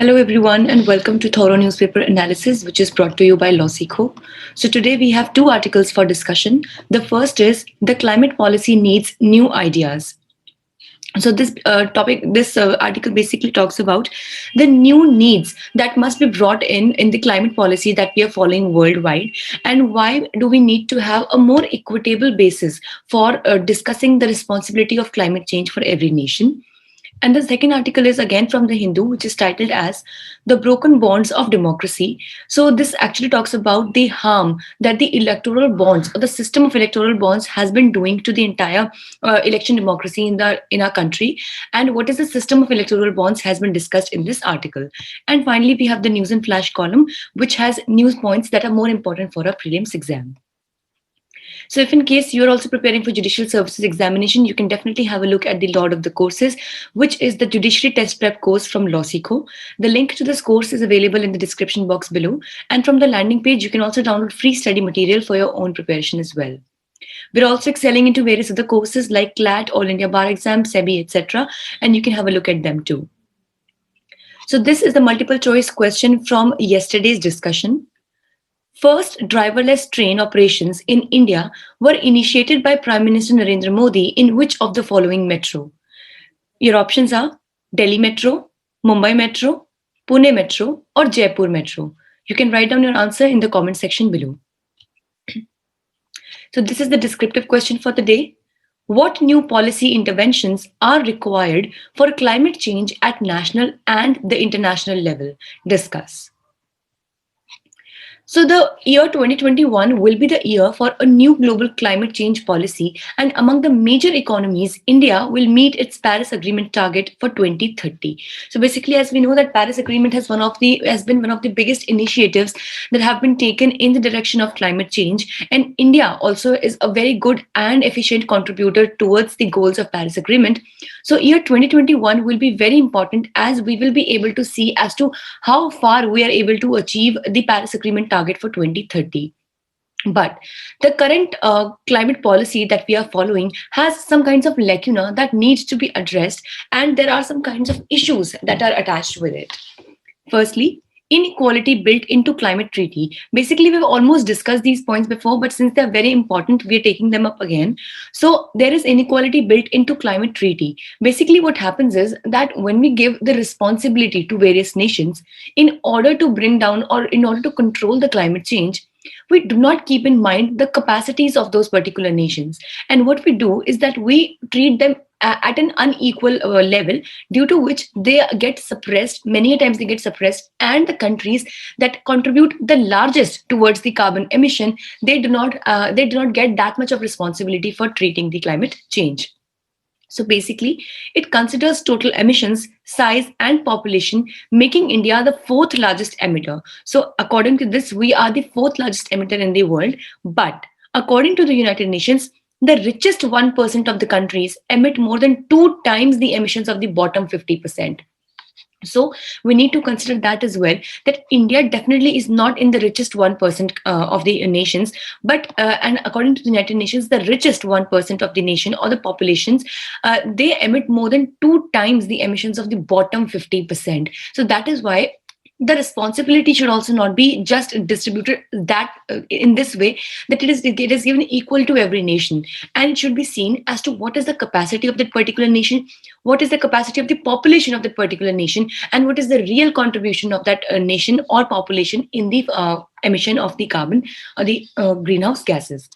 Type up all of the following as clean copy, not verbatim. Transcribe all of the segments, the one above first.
Hello, everyone, and welcome to Thorough Newspaper Analysis, which is brought to you by Losico. So, today we have two articles for discussion. The first is The Climate Policy Needs New Ideas. So, this article basically talks about the new needs that must be brought in the climate policy that we are following worldwide, and why do we need to have a more equitable basis for discussing the responsibility of climate change for every nation. And the second article is again from the Hindu, which is titled as The Broken Bonds of Democracy. So, this actually talks about the harm that the electoral bonds or the system of electoral bonds has been doing to the entire election democracy in our country. And what is the system of electoral bonds has been discussed in this article. And finally, we have the news and flash column, which has news points that are more important for a prelims exam. So if in case you're also preparing for judicial services examination, you can definitely have a look at the Lord of the Courses, which is the judiciary test prep course from Losico. The link to this course is available in the description box below. And from the landing page, you can also download free study material for your own preparation as well. We're also excelling into various other courses like CLAT, All India Bar Exam, SEBI, etc. And you can have a look at them too. So this is the multiple choice question from yesterday's discussion. First driverless train operations in India were initiated by Prime Minister Narendra Modi in which of the following metro? Your options are Delhi Metro, Mumbai Metro, Pune Metro, or Jaipur Metro. You can write down your answer in the comment section below. So this is the descriptive question for the day. What new policy interventions are required for climate change at national and the international level? Discuss. So the year 2021 will be the year for a new global climate change policy, and among the major economies, India will meet its Paris Agreement target for 2030. So basically, as we know that Paris Agreement has been one of the biggest initiatives that have been taken in the direction of climate change, and India also is a very good and efficient contributor towards the goals of Paris Agreement. So year 2021 will be very important as we will be able to see as to how far we are able to achieve the Paris Agreement target for 2030. But the current climate policy that we are following has some kinds of lacuna that needs to be addressed, and there are some kinds of issues that are attached with it. Firstly, inequality built into climate treaty. Basically, we've almost discussed these points before, but since they're very important, we're taking them up again. So there is inequality built into climate treaty. Basically, what happens is that when we give the responsibility to various nations in order to bring down or in order to control the climate change, we do not keep in mind the capacities of those particular nations. And what we do is that we treat them at an unequal level, due to which they get suppressed. Many times they get suppressed, and the countries that contribute the largest towards the carbon emission, they do not get that much of responsibility for treating the climate change. So basically, it considers total emissions, size, and population, making India the fourth largest emitter. So according to this, we are the fourth largest emitter in the world. But according to the United Nations, the richest 1% of the countries emit more than 2 times the emissions of the bottom 50%. So we need to consider that as well, that India definitely is not in the richest 1% of the nations, but and according to the United Nations, the richest 1% of the nation or the populations, they emit more than 2 times the emissions of the bottom 50%. So that is why the responsibility should also not be just distributed that in this way, that it is given equal to every nation, and it should be seen as to what is the capacity of that particular nation, what is the capacity of the population of that particular nation, and what is the real contribution of that nation or population in the emission of the carbon or the greenhouse gases.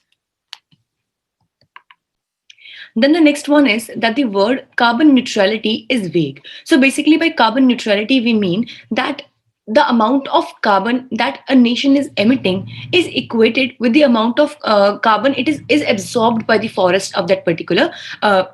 Then the next one is that the word carbon neutrality is vague. So basically, by carbon neutrality, we mean that the amount of carbon that a nation is emitting is equated with the amount of carbon is absorbed by the forest of that particular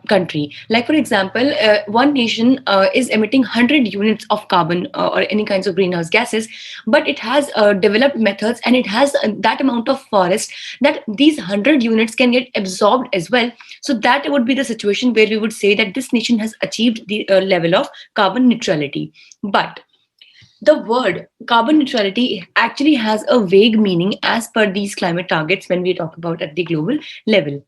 country. Like for example, one nation is emitting 100 units of carbon or any kinds of greenhouse gases, but it has developed methods, and it has that amount of forest that these 100 units can get absorbed as well. So that would be the situation where we would say that this nation has achieved the level of carbon neutrality. But the word carbon neutrality actually has a vague meaning as per these climate targets when we talk about at the global level.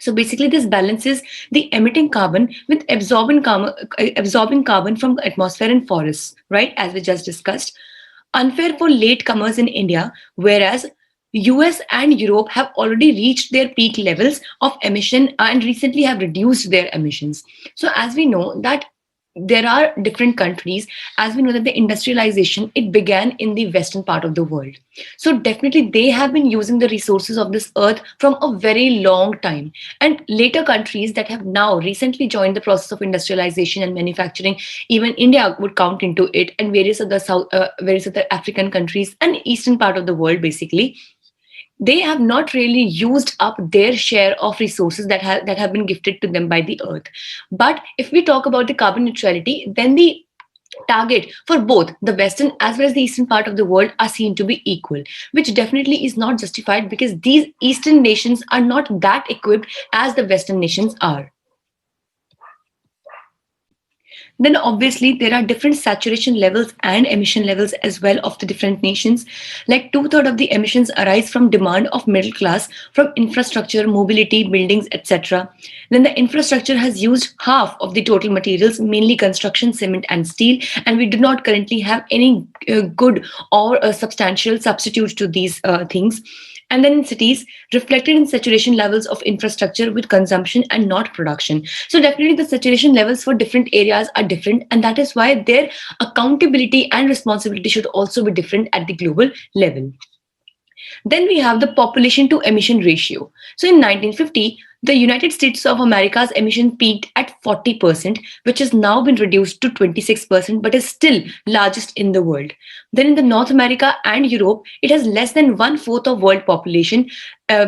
So basically, this balances the emitting carbon with absorbing carbon from atmosphere and forests, right? As we just discussed. Unfair for latecomers in India, whereas US and Europe have already reached their peak levels of emission and recently have reduced their emissions. So as we know that there are different countries, as we know that the industrialization, it began in the western part of the world. So definitely they have been using the resources of this earth from a very long time, and later countries that have now recently joined the process of industrialization and manufacturing, even India would count into it, and various other African countries and eastern part of the world, basically they have not really used up their share of resources that have been gifted to them by the earth. But if we talk about the carbon neutrality, then the target for both the western as well as the eastern part of the world are seen to be equal, which definitely is not justified because these eastern nations are not that equipped as the western nations are. Then obviously there are different saturation levels and emission levels as well of the different nations. Like two-thirds of the emissions arise from demand of middle class from infrastructure, mobility, buildings, etc. Then the infrastructure has used half of the total materials, mainly construction, cement, and steel, and we do not currently have any good or substantial substitutes to these things. And then in cities, reflected in saturation levels of infrastructure with consumption and not production. So definitely the saturation levels for different areas are different, and that is why their accountability and responsibility should also be different at the global level. Then we have the population to emission ratio. So in 1950, the United States of America's emission peaked at 40%, which has now been reduced to 26%, but is still largest in the world. Then in the North America and Europe, it has less than one fourth of world population,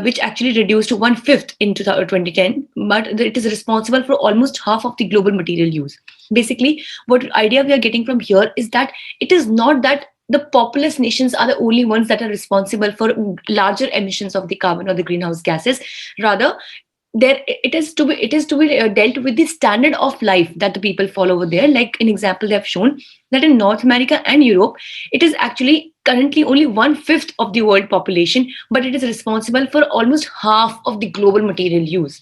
which actually reduced to one fifth in 2010, but it is responsible for almost half of the global material use. Basically, what idea we are getting from here is that it is not that the populous nations are the only ones that are responsible for larger emissions of the carbon or the greenhouse gases. Rather, there it is to be dealt with the standard of life that the people follow over there. Like in example, they have shown that in North America and Europe, it is actually currently only one fifth of the world population, but it is responsible for almost half of the global material use.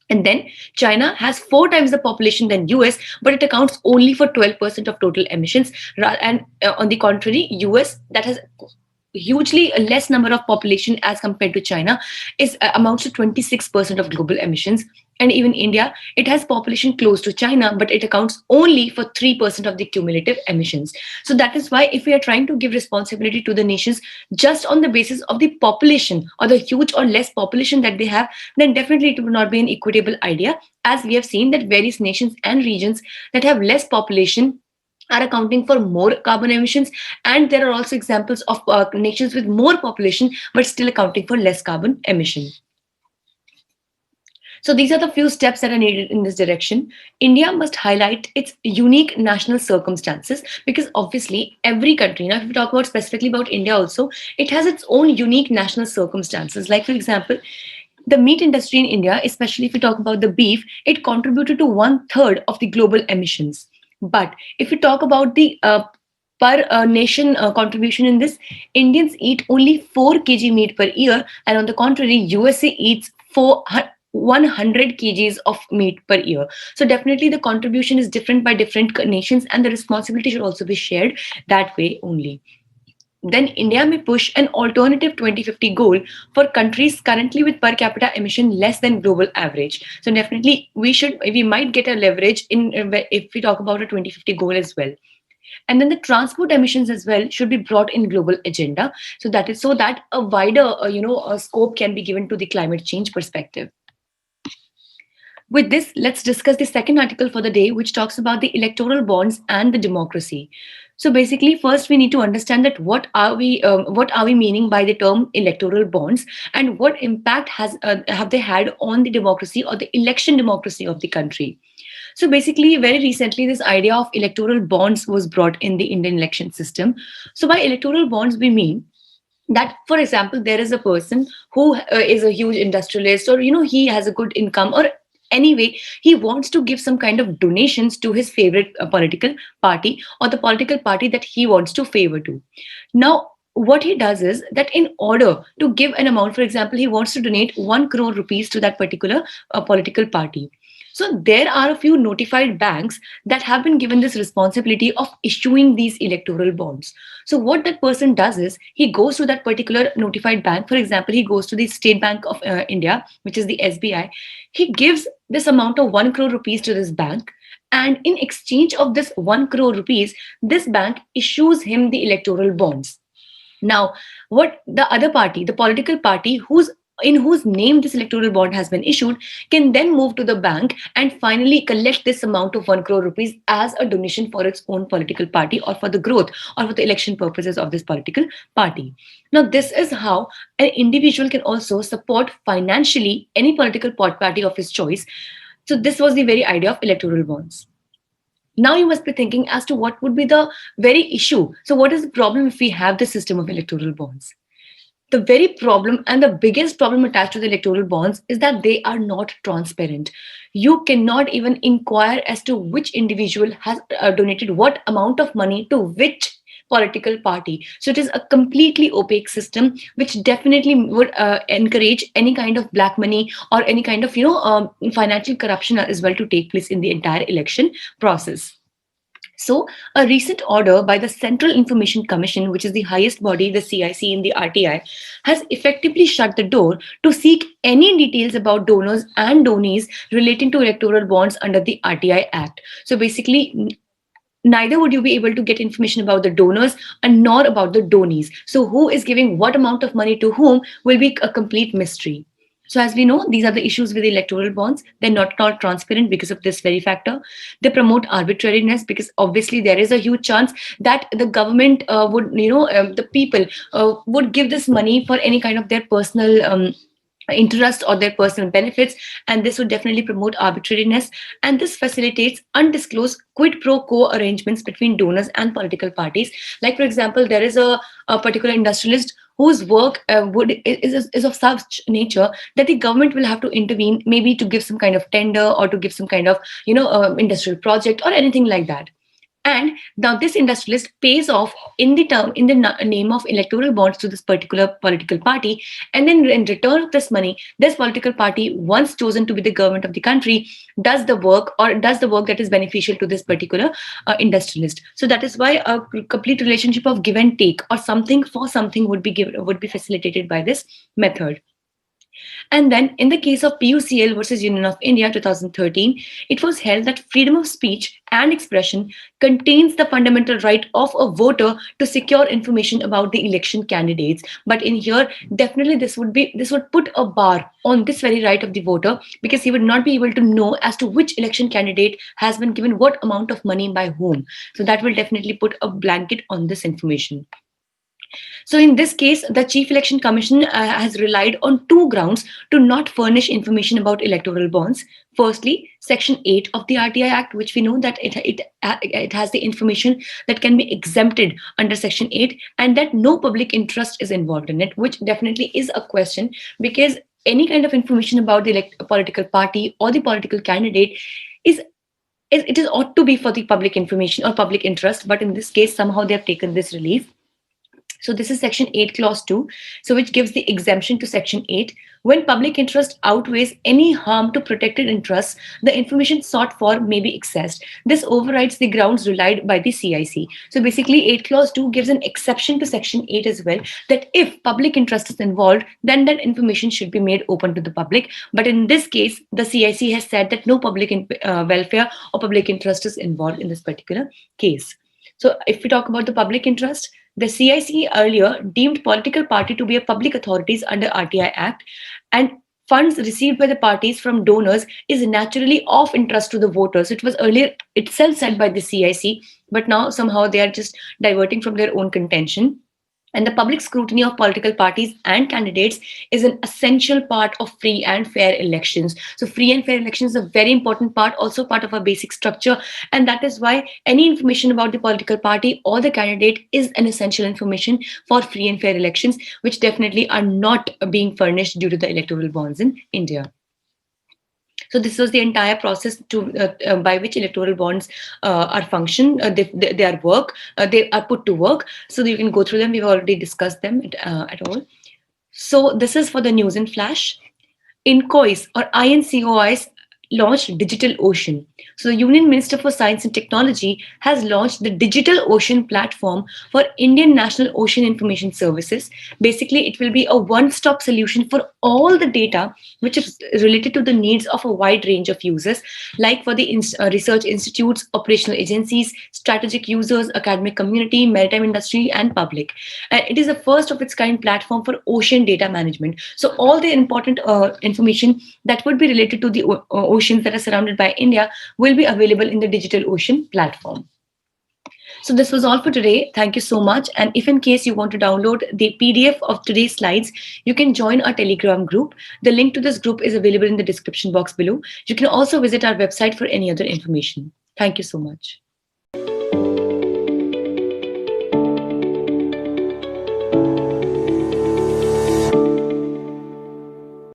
And then China has four times the population than US, but it accounts only for 12% of total emissions. And on the contrary, US, that has hugely less number of population as compared to China, is amounts to 26% of global emissions. And even India, it has population close to China, but it accounts only for 3% of the cumulative emissions. So that is why if we are trying to give responsibility to the nations just on the basis of the population or the huge or less population that they have, then definitely it would not be an equitable idea, as we have seen that various nations and regions that have less population are accounting for more carbon emissions, and there are also examples of nations with more population but still accounting for less carbon emission. So these are the few steps that are needed in this direction. India must highlight its unique national circumstances, because obviously every country, now if we talk about specifically about India also, it has its own unique national circumstances. Like for example, the meat industry in India, especially if we talk about the beef, it contributed to one third of the global emissions. But if we talk about the per nation contribution in this, Indians eat only 4 kg meat per year, and on the contrary, USA eats 100 kgs of meat per year. So definitely the contribution is different by different nations, and the responsibility should also be shared that way only. Then India may push an alternative 2050 goal for countries currently with per capita emission less than global average. So definitely we might get a leverage in if we talk about a 2050 goal as well. And then the transport emissions as well should be brought in global agenda, so that a wider scope can be given to the climate change perspective. With this, let's discuss the second article for the day, which talks about the electoral bonds and the democracy. So basically, first we need to understand that what are we meaning by the term electoral bonds, and what impact have they had on the democracy or the election democracy of the country. So basically, very recently, this idea of electoral bonds was brought in the Indian election system. So by electoral bonds, we mean that, for example, there is a person who is a huge industrialist, or he has a good income, or anyway he wants to give some kind of donations to his favorite political party, or the political party that he wants to favor to. Now what he does is that in order to give an amount, for example, he wants to donate 1 crore rupees to that particular political party. So there are a few notified banks that have been given this responsibility of issuing these electoral bonds. So what that person does is he goes to that particular notified bank. For example, he goes to the State Bank of India, which is the SBI. He gives this amount of 1 crore rupees to this bank. And in exchange of this 1 crore rupees, this bank issues him the electoral bonds. Now, what the other party, the political party in whose name this electoral bond has been issued, can then move to the bank and finally collect this amount of 1 crore rupees as a donation for its own political party or for the growth or for the election purposes of this political party. Now, this is how an individual can also support financially any political party of his choice. So, this was the very idea of electoral bonds. Now you must be thinking as to what would be the very issue. So what is the problem if we have the system of electoral bonds? The very problem and the biggest problem attached to the electoral bonds is that they are not transparent. You cannot even inquire as to which individual has donated what amount of money to which political party. So it is a completely opaque system, which definitely would encourage any kind of black money or any kind of financial corruption as well to take place in the entire election process. So, a recent order by the Central Information Commission, which is the highest body, the CIC in the RTI, has effectively shut the door to seek any details about donors and donees relating to electoral bonds under the RTI Act. So, basically, neither would you be able to get information about the donors and nor about the donees. So, who is giving what amount of money to whom will be a complete mystery. So, as we know, these are the issues with the electoral bonds. They're not at all transparent because of this very factor. They promote arbitrariness because obviously there is a huge chance that the government the people would give this money for any kind of their personal interest or their personal benefits, and this would definitely promote arbitrariness, and this facilitates undisclosed quid pro quo arrangements between donors and political parties. Like, for example, there is a particular industrialist whose work is of such nature that the government will have to intervene, maybe to give some kind of tender or to give some kind of industrial project or anything like that. And now this industrialist pays off in the name of electoral bonds to this particular political party, and then in return of this money, this political party, once chosen to be the government of the country, does the work that is beneficial to this particular industrialist. So that is why a complete relationship of give and take or something for something would be facilitated by this method. And then, in the case of PUCL versus Union of India 2013, it was held that freedom of speech and expression contains the fundamental right of a voter to secure information about the election candidates. But in here, definitely this would put a bar on this very right of the voter, because he would not be able to know as to which election candidate has been given what amount of money by whom. So that will definitely put a blanket on this information. So in this case, the Chief Election Commission has relied on two grounds to not furnish information about electoral bonds. Firstly, Section 8 of the RTI Act, which we know that it has the information that can be exempted under Section 8, and that no public interest is involved in it, which definitely is a question, because any kind of information about the political party or the political candidate it is ought to be for the public information or public interest, but in this case, somehow they have taken this relief. So this is Section 8, Clause 2, so which gives the exemption to Section 8. When public interest outweighs any harm to protected interests, the information sought for may be accessed. This overrides the grounds relied by the CIC. So basically, 8 Clause 2 gives an exception to Section 8 as well, that if public interest is involved, then that information should be made open to the public. But in this case, the CIC has said that no public welfare or public interest is involved in this particular case. So if we talk about the public interest, the CIC earlier deemed political party to be a public authorities under RTI Act, and funds received by the parties from donors is naturally of interest to the voters. It was earlier itself said by the CIC, but now somehow they are just diverting from their own contention. And the public scrutiny of political parties and candidates is an essential part of free and fair elections. So free and fair elections is a very important part, also part of our basic structure. And that is why any information about the political party or the candidate is an essential information for free and fair elections, which definitely are not being furnished due to the electoral bonds in India. So this was the entire process by which electoral bonds are function. They are work. They are put to work. So you can go through them. We've already discussed them at all. So this is for the news in flash. INCOIS or INCOIS launched Digital Ocean. So the Union Minister for Science and Technology has launched the Digital Ocean platform for Indian National Ocean Information Services. Basically, it will be a one-stop solution for all the data which is related to the needs of a wide range of users, like for the research institutes, operational agencies, strategic users, academic community, maritime industry, and public. And it is the first of its kind platform for ocean data management. So all the important information that would be related to the oceans that are surrounded by India will be available in the Digital Ocean platform. So this was all for today. Thank you so much. And if in case you want to download the PDF of today's slides, you can join our Telegram group. The link to this group is available in the description box below. You can also visit our website for any other information. Thank you so much.